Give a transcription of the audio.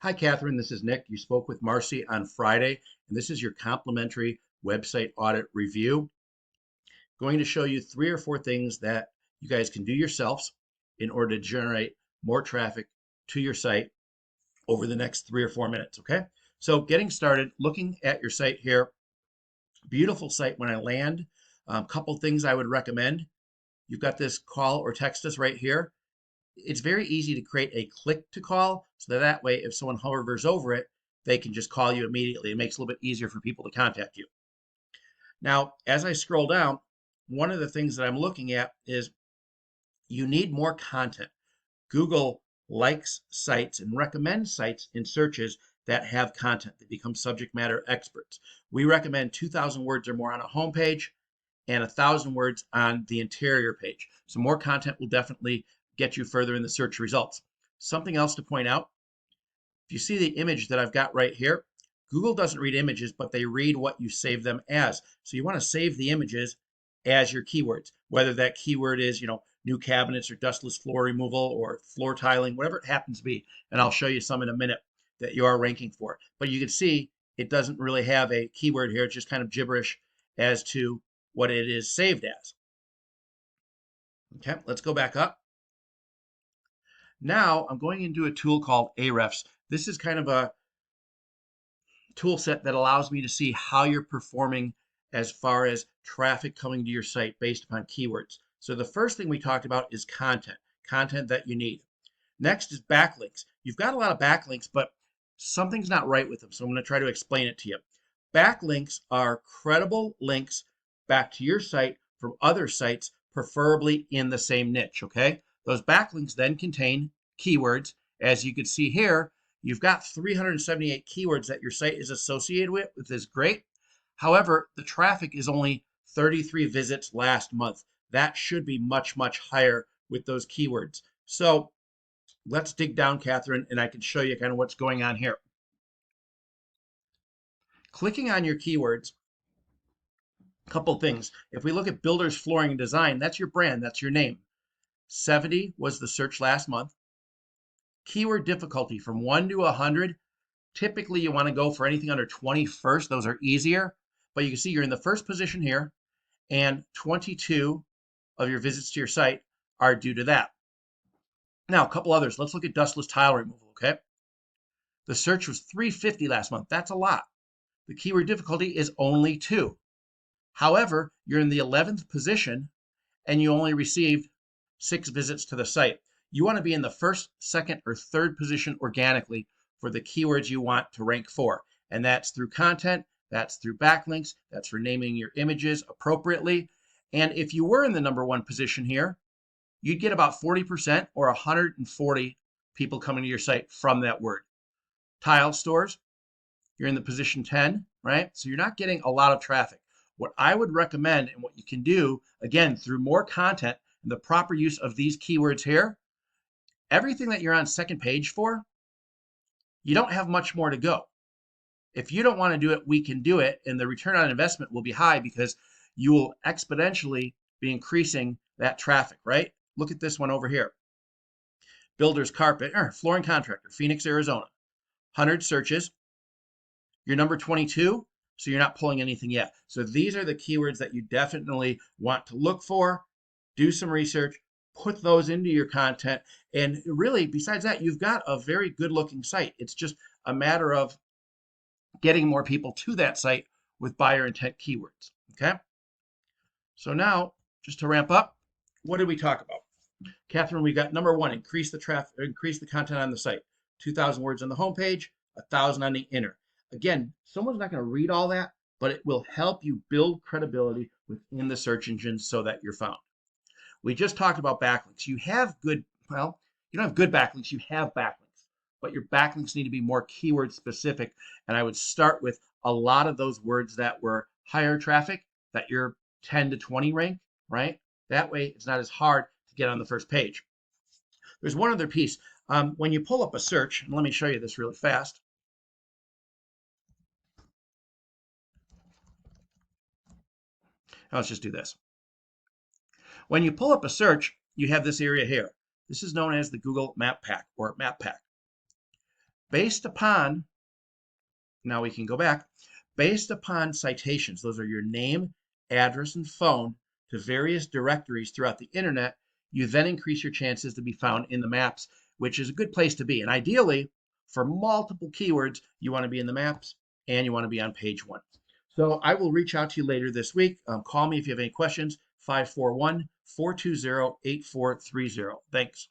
Hi, Catherine. This is Nick. You spoke with Marcy on Friday, and this is your complimentary website audit review. Going to show you 3 or 4 things that you guys can do yourselves in order to generate more traffic to your site over the next 3 or 4 minutes. Okay. So, getting started, looking at your site here, beautiful site when I land. Couple things I would recommend. You've got this call or text us right here. It's very easy to create a click to call so that way if someone hovers over it, they can just call you immediately. It makes it a little bit easier for people to contact you. Now, as I scroll down, one of the things that I'm looking at is you need more content. Google likes sites and recommends sites in searches that have content that become subject matter experts. We recommend 2,000 words or more on a homepage and 1,000 words on the interior page. So more content will definitely get you further in the search results. Something else to point out, if you see the image that I've got right here, Google doesn't read images, but they read what you save them as. So you want to save the images as your keywords, whether that keyword is, new cabinets or dustless floor removal or floor tiling, whatever it happens to be. And I'll show you some in a minute that you are ranking for. But you can see it doesn't really have a keyword here. It's just kind of gibberish as to what it is saved as. Okay, let's go back up. Now I'm going into a tool called Ahrefs. This is kind of a tool set that allows me to see how you're performing as far as traffic coming to your site based upon keywords. So the first thing we talked about is content that you need. Next is backlinks. You've got a lot of backlinks, but something's not right with them. So I'm going to try to explain it to you. Backlinks are credible links back to your site from other sites, preferably in the same niche, okay? Those backlinks then contain keywords. As you can see here, you've got 378 keywords that your site is associated with, which is great. However, the traffic is only 33 visits last month. That should be much, much higher with those keywords. So let's dig down, Catherine, and I can show you kind of what's going on here. Clicking on your keywords, a couple things. If we look at builders, flooring, and design, that's your brand, that's your name. 70 was the search last month. Keyword difficulty from 1 to 100. Typically, you want to go for anything under 20 first. Those are easier. But you can see you're in the first position here, and 22 of your visits to your site are due to that. Now, a couple others. Let's look at dustless tile removal, okay? The search was 350 last month. That's a lot. The keyword difficulty is only 2. However, you're in the 11th position, and you only received 6 visits to the site. You want to be in the first, second, or third position organically for the keywords you want to rank for. And that's through content, that's through backlinks, that's for naming your images appropriately. And if you were in the #1 position here, you'd get about 40% or 140 people coming to your site from that word. Tile stores, you're in the position 10, right? So you're not getting a lot of traffic. What I would recommend and what you can do, again, through more content and the proper use of these keywords here, everything that you're on second page for, you don't have much more to go. If you don't want to do it, we can do it, and the return on investment will be high because you will exponentially be increasing that traffic, right? Look at this one over here. Builder's carpet, flooring contractor, Phoenix, Arizona. 100 searches. You're number 22, so you're not pulling anything yet. So these are the keywords that you definitely want to look for. Do some research, put those into your content, and really, besides that, you've got a very good looking site. It's just a matter of getting more people to that site with buyer intent keywords, okay? So now, just to ramp up, what did we talk about? Catherine, we got #1, increase the traffic, increase the content on the site. 2,000 words on the homepage, 1,000 on the inner. Again, someone's not going to read all that, but it will help you build credibility within the search engine so that you're found. We just talked about backlinks. You have good, well, you don't have good backlinks, you have backlinks, but your backlinks need to be more keyword specific. And I would start with a lot of those words that were higher traffic, that you're 10 to 20 rank, right? That way it's not as hard to get on the first page. There's one other piece. When you pull up a search, and let me show you this really fast. Let's just do this. When you pull up a search, you have this area here. This is known as the Google Map Pack or Map Pack. Based upon, now we can go back, based upon citations, those are your name, address, and phone to various directories throughout the internet, you then increase your chances to be found in the maps, which is a good place to be. And ideally, for multiple keywords, you want to be in the maps and you want to be on page 1. So I will reach out to you later this week. Call me if you have any questions, 541-420-8430. Thanks.